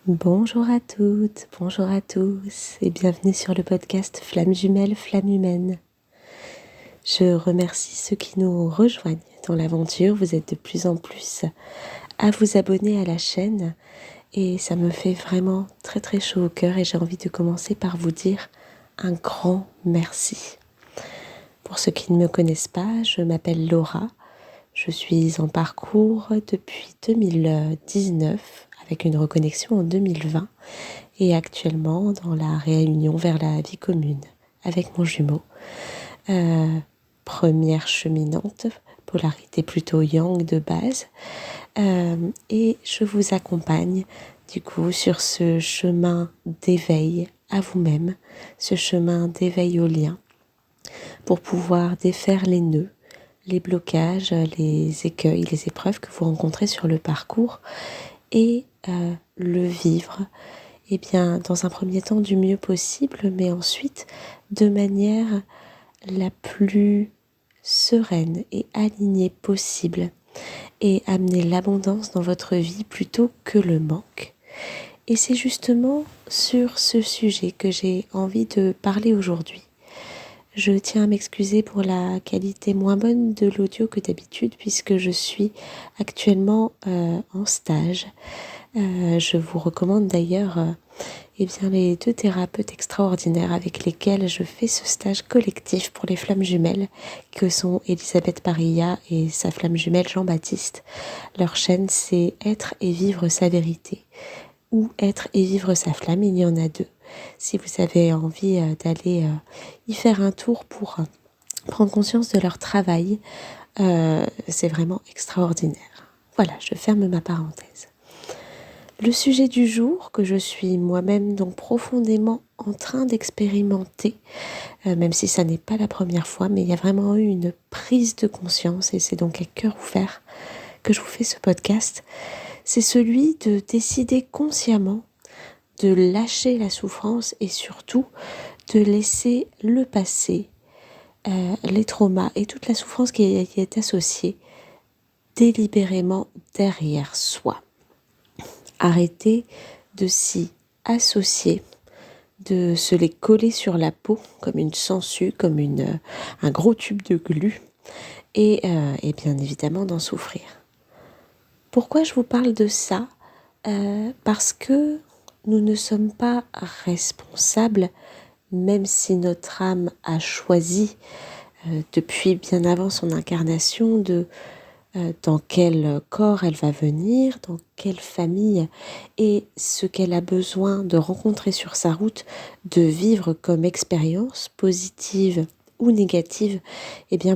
Bonjour à toutes, bonjour à tous et bienvenue sur le podcast Flamme jumelle, flamme humaine. Je remercie ceux qui nous rejoignent dans l'aventure. Vous êtes de plus en plus à vous abonner à la chaîne et ça me fait vraiment très très chaud au cœur et j'ai envie de commencer par vous dire un grand merci. Pour ceux qui ne me connaissent pas, je m'appelle Laura. Je suis en parcours depuis 2019 avec une reconnexion en 2020 et actuellement dans la réunion vers la vie commune avec mon jumeau. Première cheminante, polarité plutôt yang de base. Et je vous accompagne du coup sur ce chemin d'éveil à vous-même, ce chemin d'éveil au lien pour pouvoir défaire les nœuds, les blocages, les écueils, les épreuves que vous rencontrez sur le parcours et le vivre dans un premier temps du mieux possible, mais ensuite de manière la plus sereine et alignée possible et amener l'abondance dans votre vie plutôt que le manque. Et c'est justement sur ce sujet que j'ai envie de parler aujourd'hui. Je tiens à m'excuser pour la qualité moins bonne de l'audio que d'habitude puisque je suis actuellement en stage. Je vous recommande d'ailleurs les deux thérapeutes extraordinaires avec lesquels je fais ce stage collectif pour les flammes jumelles, que sont Elisabeth Parilla et sa flamme jumelle Jean-Baptiste. Leur chaîne, c'est Être et vivre sa vérité, ou Être et vivre sa flamme, il y en a deux. Si vous avez envie d'aller y faire un tour pour prendre conscience de leur travail, c'est vraiment extraordinaire. Voilà, je ferme ma parenthèse. Le sujet du jour que je suis moi-même donc profondément en train d'expérimenter, même si ça n'est pas la première fois, mais il y a vraiment eu une prise de conscience et c'est donc à cœur ouvert que je vous fais ce podcast, c'est celui de décider consciemment de lâcher la souffrance et surtout de laisser le passé, les traumas et toute la souffrance qui est associée délibérément derrière soi. Arrêter de s'y associer, de se les coller sur la peau comme une sangsue, comme un gros tube de glu et bien évidemment d'en souffrir. Pourquoi je vous parle de ça ? Parce que nous ne sommes pas responsables, même si notre âme a choisi depuis bien avant son incarnation dans quel corps elle va venir, dans quelle famille et ce qu'elle a besoin de rencontrer sur sa route, de vivre comme expérience positive ou négative,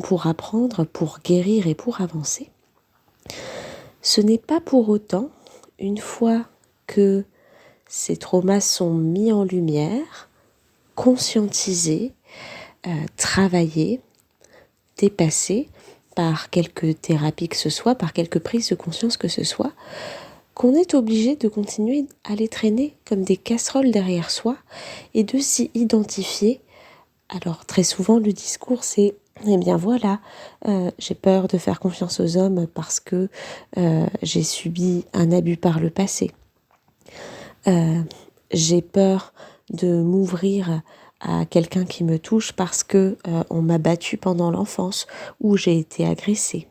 pour apprendre, pour guérir et pour avancer. Ce n'est pas pour autant, une fois que ces traumas sont mis en lumière, conscientisés, travaillés, dépassés, par quelques thérapies que ce soit, par quelques prises de conscience que ce soit, qu'on est obligé de continuer à les traîner comme des casseroles derrière soi et de s'y identifier. Alors très souvent le discours c'est j'ai peur de faire confiance aux hommes parce que j'ai subi un abus par le passé. J'ai peur de m'ouvrir à quelqu'un qui me touche parce que on m'a battue pendant l'enfance ou j'ai été agressée.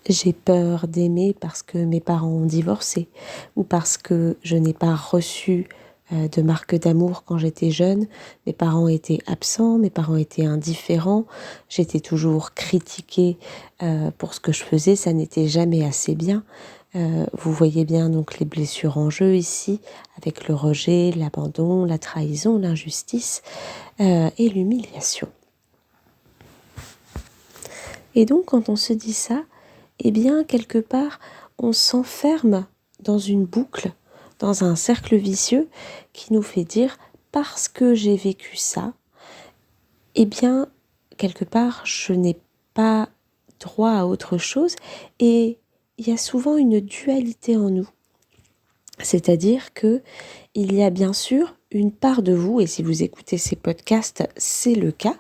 J'ai peur d'aimer parce que mes parents ont divorcé ou parce que je n'ai pas reçu de marque d'amour quand j'étais jeune. Mes parents étaient absents, mes parents étaient indifférents. J'étais toujours critiquée pour ce que je faisais, ça n'était jamais assez bien. Vous voyez bien donc les blessures en jeu ici, avec le rejet, l'abandon, la trahison, l'injustice et l'humiliation. Et donc quand on se dit ça, quelque part, on s'enferme dans une boucle, dans un cercle vicieux qui nous fait dire « parce que j'ai vécu ça, quelque part, je n'ai pas droit à autre chose » et il y a souvent une dualité en nous. C'est-à-dire que il y a bien sûr une part de vous, et si vous écoutez ces podcasts, c'est le cas,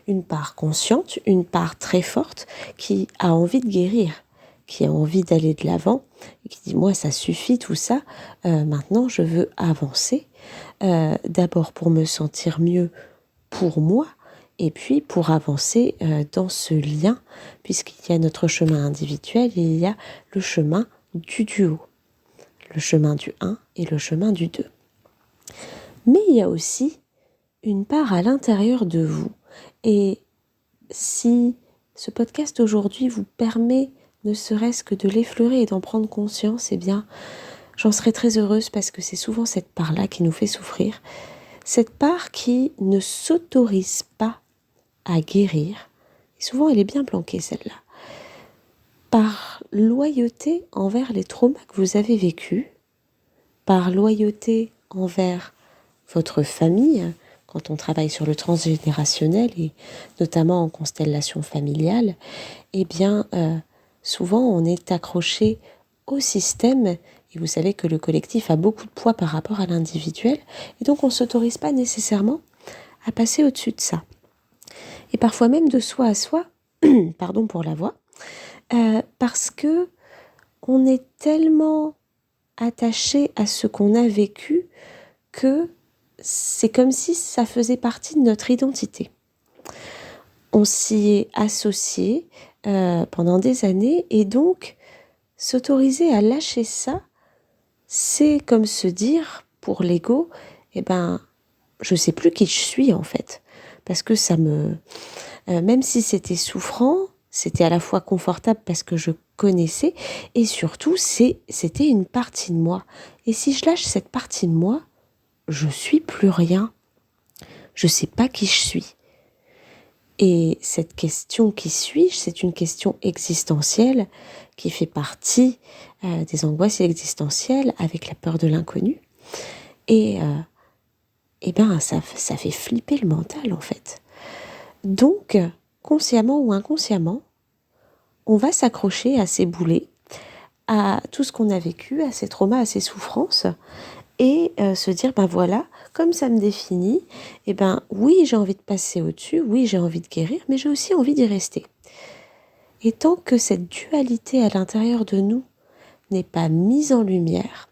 une part consciente, une part très forte qui a envie de guérir, qui a envie d'aller de l'avant, qui dit moi ça suffit tout ça, maintenant je veux avancer, d'abord pour me sentir mieux pour moi, et puis pour avancer dans ce lien, puisqu'il y a notre chemin individuel, il y a le chemin du duo, le chemin du 1 et le chemin du 2. Mais il y a aussi une part à l'intérieur de vous. Et si ce podcast aujourd'hui vous permet ne serait-ce que de l'effleurer et d'en prendre conscience, eh bien, j'en serais très heureuse parce que c'est souvent cette part-là qui nous fait souffrir. Cette part qui ne s'autorise pas à guérir. Et souvent, elle est bien planquée, celle-là. Par loyauté envers les traumas que vous avez vécus, par loyauté envers votre famille, quand on travaille sur le transgénérationnel et notamment en constellation familiale, eh bien, souvent on est accroché au système et vous savez que le collectif a beaucoup de poids par rapport à l'individuel et donc on ne s'autorise pas nécessairement à passer au-dessus de ça. Et parfois même de soi à soi, pardon pour la voix, parce que on est tellement attaché à ce qu'on a vécu que c'est comme si ça faisait partie de notre identité. On s'y est associé pendant des années et donc s'autoriser à lâcher ça, c'est comme se dire pour l'ego, eh ben, je sais plus qui je suis en fait, parce que ça me, même si c'était souffrant, c'était à la fois confortable parce que je connaissais et surtout c'était une partie de moi. Et si je lâche cette partie de moi, je suis plus rien. Je sais pas qui je suis. Et cette question qui suis-je, c'est une question existentielle qui fait partie des angoisses existentielles avec la peur de l'inconnu. Et ben ça fait flipper le mental en fait. Donc, consciemment ou inconsciemment, on va s'accrocher à ces boulets, à tout ce qu'on a vécu, à ces traumas, à ces souffrances, et se dire, ben voilà, comme ça me définit, eh ben oui, j'ai envie de passer au-dessus, oui, j'ai envie de guérir, mais j'ai aussi envie d'y rester. Et tant que cette dualité à l'intérieur de nous n'est pas mise en lumière,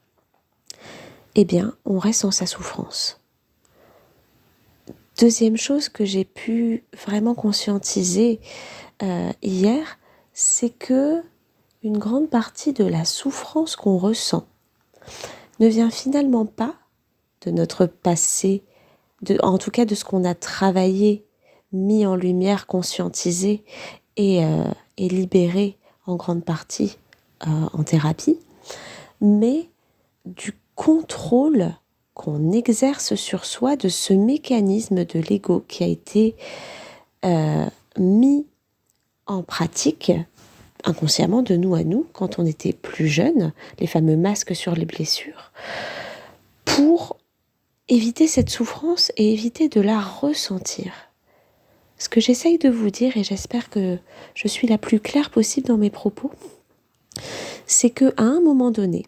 eh bien, on reste en sa souffrance. Deuxième chose que j'ai pu vraiment conscientiser hier, c'est que une grande partie de la souffrance qu'on ressent ne vient finalement pas de notre passé, en tout cas de ce qu'on a travaillé, mis en lumière, conscientisé et libéré en grande partie en thérapie, mais du contrôle qu'on exerce sur soi de ce mécanisme de l'ego qui a été mis en pratique inconsciemment de nous à nous quand on était plus jeune, les fameux masques sur les blessures, pour éviter cette souffrance et éviter de la ressentir. Ce que j'essaye de vous dire, et j'espère que je suis la plus claire possible dans mes propos, c'est qu'à un moment donné,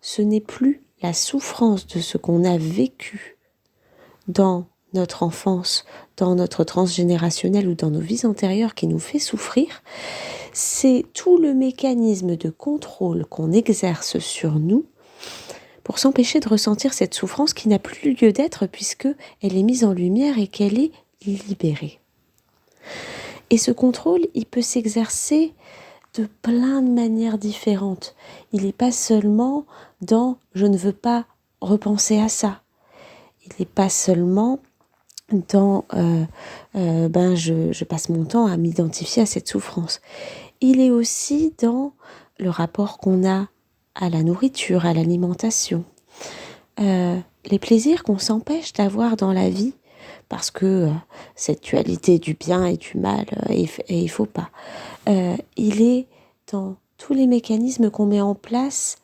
ce n'est plus la souffrance de ce qu'on a vécu dans notre enfance, dans notre transgénérationnel ou dans nos vies antérieures qui nous fait souffrir, c'est tout le mécanisme de contrôle qu'on exerce sur nous pour s'empêcher de ressentir cette souffrance qui n'a plus lieu d'être puisque elle est mise en lumière et qu'elle est libérée. Et ce contrôle, il peut s'exercer de plein de manières différentes. Il n'est pas seulement dans « je ne veux pas repenser à ça ». Il n'est pas seulement dans je passe mon temps à m'identifier à cette souffrance. Il est aussi dans le rapport qu'on a à la nourriture, à l'alimentation, les plaisirs qu'on s'empêche d'avoir dans la vie parce que cette dualité du bien et du mal, et il faut pas. Il est dans tous les mécanismes qu'on met en place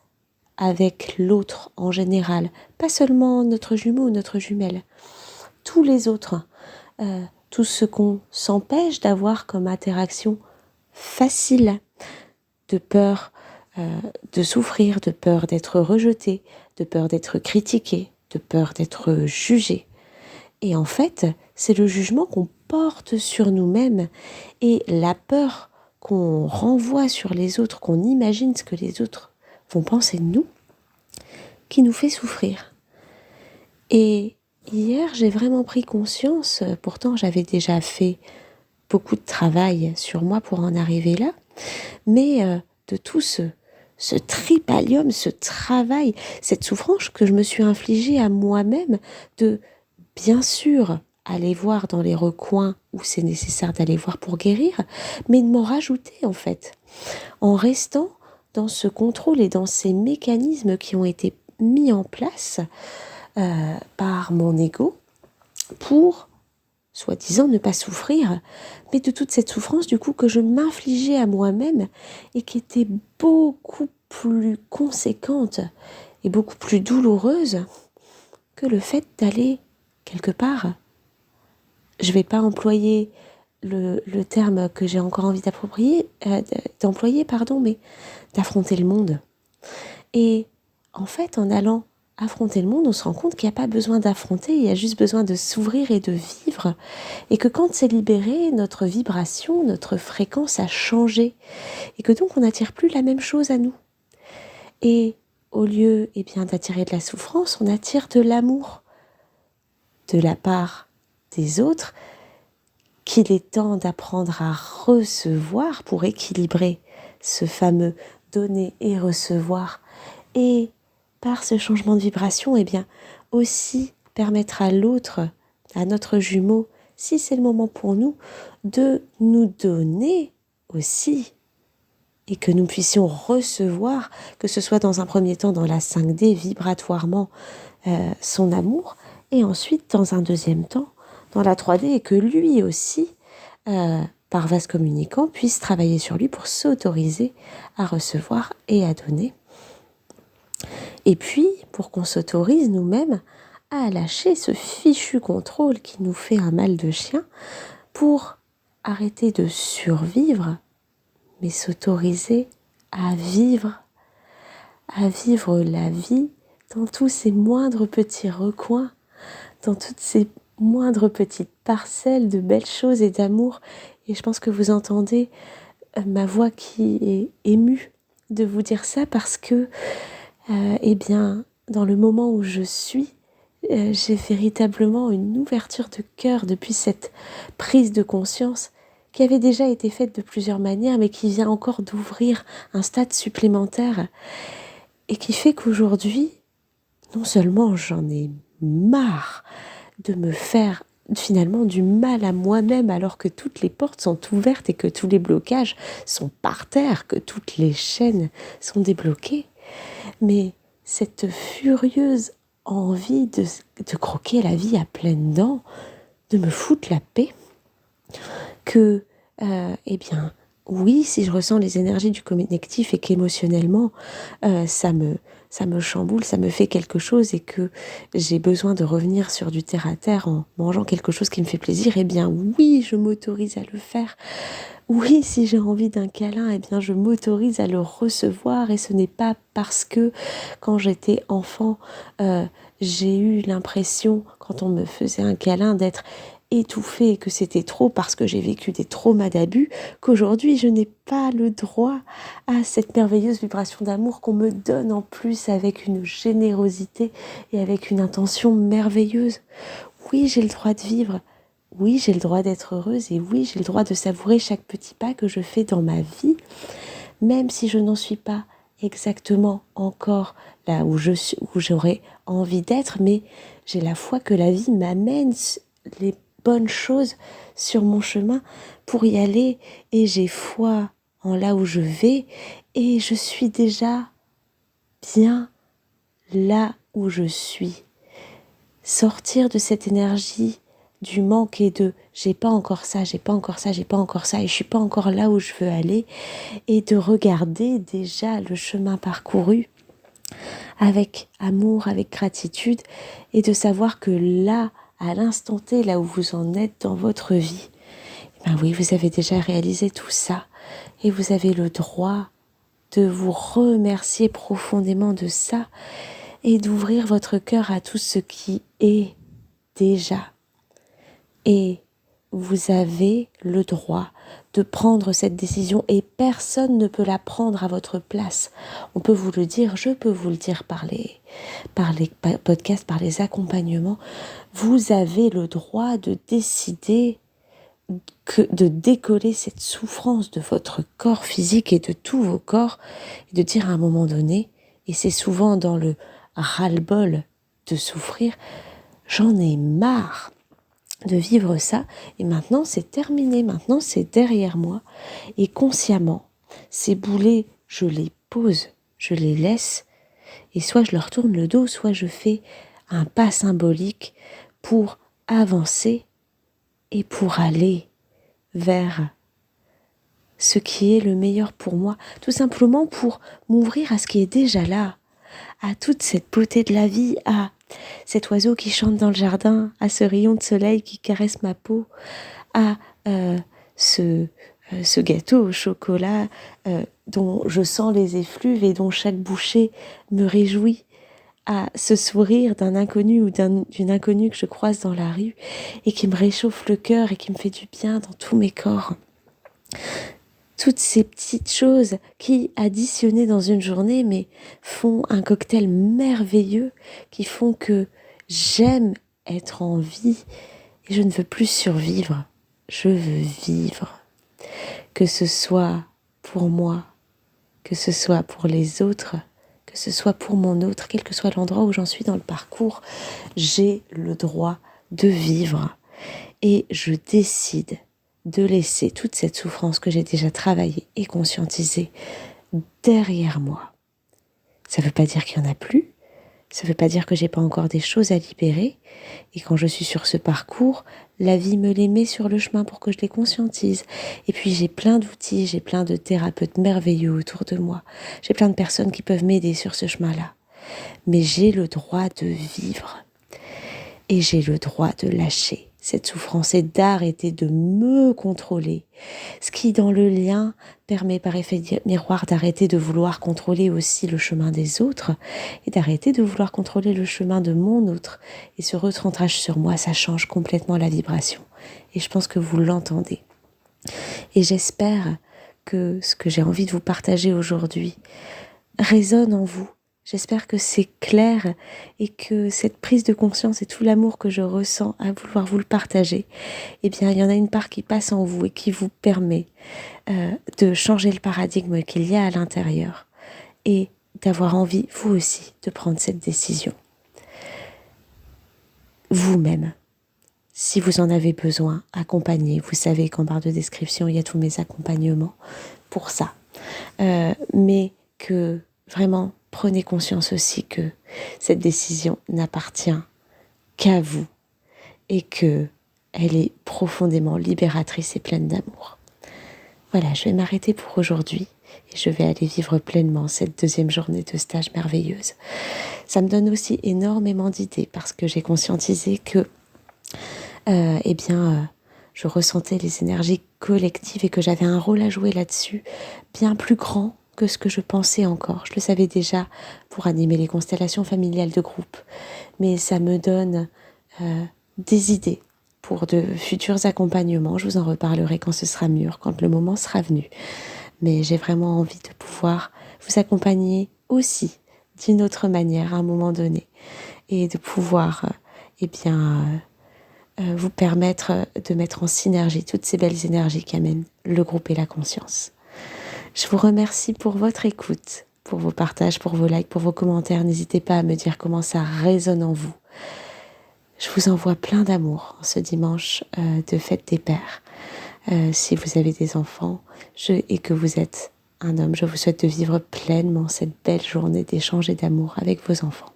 avec l'autre en général, pas seulement notre jumeau ou notre jumelle, tous les autres, tout ce qu'on s'empêche d'avoir comme interaction facile, de peur de souffrir, de peur d'être rejeté, de peur d'être critiqué, de peur d'être jugé. Et en fait, c'est le jugement qu'on porte sur nous-mêmes et la peur qu'on renvoie sur les autres, qu'on imagine ce que les autres vont penser de nous, qui nous fait souffrir. Et hier, j'ai vraiment pris conscience, pourtant j'avais déjà fait beaucoup de travail sur moi pour en arriver là, mais de tout ce tripalium, ce travail, cette souffrance que je me suis infligée à moi-même, de bien sûr aller voir dans les recoins où c'est nécessaire d'aller voir pour guérir, mais de m'en rajouter en fait, en restant dans ce contrôle et dans ces mécanismes qui ont été mis en place par mon ego pour soi-disant ne pas souffrir, mais de toute cette souffrance du coup que je m'infligeais à moi-même et qui était beaucoup plus conséquente et beaucoup plus douloureuse que le fait d'aller quelque part. Je ne vais pas employer le terme que j'ai encore envie d'employer, mais d'affronter le monde. Et en fait, en allant affronter le monde, on se rend compte qu'il n'y a pas besoin d'affronter, il y a juste besoin de s'ouvrir et de vivre. Et que quand c'est libéré, notre vibration, notre fréquence a changé. Et que donc on n'attire plus la même chose à nous. Et au lieu d'attirer de la souffrance, on attire de l'amour de la part des autres, qu'il est temps d'apprendre à recevoir pour équilibrer ce fameux donner et recevoir. Et par ce changement de vibration, aussi permettre à l'autre, à notre jumeau, si c'est le moment pour nous, de nous donner aussi. Et que nous puissions recevoir, que ce soit dans un premier temps dans la 5D, vibratoirement, son amour, et ensuite dans un deuxième temps, dans la 3D, et que lui aussi, par vase communicant, puisse travailler sur lui pour s'autoriser à recevoir et à donner. Et puis, pour qu'on s'autorise nous-mêmes à lâcher ce fichu contrôle qui nous fait un mal de chien, pour arrêter de survivre, mais s'autoriser à vivre la vie dans tous ces moindres petits recoins, dans toutes ces moindres petites parcelles de belles choses et d'amour. Et je pense que vous entendez ma voix qui est émue de vous dire ça parce que dans le moment où je suis, j'ai véritablement une ouverture de cœur depuis cette prise de conscience qui avait déjà été faite de plusieurs manières, mais qui vient encore d'ouvrir un stade supplémentaire et qui fait qu'aujourd'hui, non seulement j'en ai marre de me faire finalement du mal à moi-même alors que toutes les portes sont ouvertes et que tous les blocages sont par terre, que toutes les chaînes sont débloquées, mais cette furieuse envie de croquer la vie à pleines dents, de me foutre la paix, que, oui, si je ressens les énergies du connectif et qu'émotionnellement, ça me chamboule, ça me fait quelque chose et que j'ai besoin de revenir sur du terre-à-terre en mangeant quelque chose qui me fait plaisir, oui, je m'autorise à le faire. Oui, si j'ai envie d'un câlin, je m'autorise à le recevoir et ce n'est pas parce que quand j'étais enfant, j'ai eu l'impression, quand on me faisait un câlin, d'être étouffée et que c'était trop parce que j'ai vécu des traumas d'abus, qu'aujourd'hui je n'ai pas le droit à cette merveilleuse vibration d'amour qu'on me donne en plus avec une générosité et avec une intention merveilleuse. Oui, j'ai le droit de vivre. Oui, j'ai le droit d'être heureuse et oui, j'ai le droit de savourer chaque petit pas que je fais dans ma vie, même si je n'en suis pas exactement encore là où j'aurais envie d'être, mais j'ai la foi que la vie m'amène les bonnes choses sur mon chemin pour y aller et j'ai foi en là où je vais et je suis déjà bien là où je suis. Sortir de cette énergie du manque et de j'ai pas encore ça, j'ai pas encore ça, j'ai pas encore ça et je suis pas encore là où je veux aller et de regarder déjà le chemin parcouru avec amour, avec gratitude et de savoir que là, à l'instant T, là où vous en êtes dans votre vie, oui, vous avez déjà réalisé tout ça et vous avez le droit de vous remercier profondément de ça et d'ouvrir votre cœur à tout ce qui est déjà. Et vous avez le droit de prendre cette décision et personne ne peut la prendre à votre place. On peut vous le dire, je peux vous le dire par les podcasts, par les accompagnements. Vous avez le droit de décider de décoller cette souffrance de votre corps physique et de tous vos corps et de dire à un moment donné, et c'est souvent dans le ras-le-bol de souffrir, j'en ai marre de vivre ça et maintenant c'est terminé, maintenant c'est derrière moi et consciemment ces boulets je les pose, je les laisse et soit je leur tourne le dos, soit je fais un pas symbolique pour avancer et pour aller vers ce qui est le meilleur pour moi, tout simplement pour m'ouvrir à ce qui est déjà là, à toute cette beauté de la vie, à cet oiseau qui chante dans le jardin, à ce rayon de soleil qui caresse ma peau, à ce gâteau au chocolat dont je sens les effluves et dont chaque bouchée me réjouit, à ce sourire d'un inconnu ou d'une inconnue que je croise dans la rue et qui me réchauffe le cœur et qui me fait du bien dans tous mes corps. Toutes ces petites choses qui, additionnées dans une journée, mais font un cocktail merveilleux, qui font que j'aime être en vie et je ne veux plus survivre, je veux vivre. Que ce soit pour moi, que ce soit pour les autres, que ce soit pour mon autre, quel que soit l'endroit où j'en suis dans le parcours, j'ai le droit de vivre et je décide de laisser toute cette souffrance que j'ai déjà travaillée et conscientisée derrière moi. Ça ne veut pas dire qu'il n'y en a plus, ça ne veut pas dire que j'ai pas encore des choses à libérer, et quand je suis sur ce parcours, la vie me les met sur le chemin pour que je les conscientise. Et puis j'ai plein d'outils, j'ai plein de thérapeutes merveilleux autour de moi, j'ai plein de personnes qui peuvent m'aider sur ce chemin-là. Mais j'ai le droit de vivre, et j'ai le droit de lâcher cette souffrance et d'arrêter de me contrôler. Ce qui, dans le lien, permet par effet miroir d'arrêter de vouloir contrôler aussi le chemin des autres et d'arrêter de vouloir contrôler le chemin de mon autre. Et ce recentrage sur moi, ça change complètement la vibration. Et je pense que vous l'entendez. Et j'espère que ce que j'ai envie de vous partager aujourd'hui résonne en vous. J'espère que c'est clair et que cette prise de conscience et tout l'amour que je ressens à vouloir vous le partager, eh bien, il y en a une part qui passe en vous et qui vous permet de changer le paradigme qu'il y a à l'intérieur et d'avoir envie, vous aussi, de prendre cette décision. Vous-même, si vous en avez besoin, accompagnez. Vous savez qu'en barre de description, il y a tous mes accompagnements pour ça. Mais que vraiment, prenez conscience aussi que cette décision n'appartient qu'à vous et qu'elle est profondément libératrice et pleine d'amour. Voilà, je vais m'arrêter pour aujourd'hui et je vais aller vivre pleinement cette deuxième journée de stage merveilleuse. Ça me donne aussi énormément d'idées parce que j'ai conscientisé que je ressentais les énergies collectives et que j'avais un rôle à jouer là-dessus bien plus grand que ce que je pensais encore. Je le savais déjà pour animer les constellations familiales de groupe, mais ça me donne des idées pour de futurs accompagnements. Je vous en reparlerai quand ce sera mûr, quand le moment sera venu. Mais j'ai vraiment envie de pouvoir vous accompagner aussi d'une autre manière à un moment donné et de pouvoir vous permettre de mettre en synergie toutes ces belles énergies qu'amènent le groupe et la conscience. Je vous remercie pour votre écoute, pour vos partages, pour vos likes, pour vos commentaires. N'hésitez pas à me dire comment ça résonne en vous. Je vous envoie plein d'amour en ce dimanche de fête des pères. Si vous avez des enfants et que vous êtes un homme, je vous souhaite de vivre pleinement cette belle journée d'échange et d'amour avec vos enfants.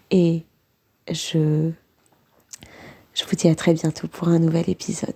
Et je vous dis à très bientôt pour un nouvel épisode.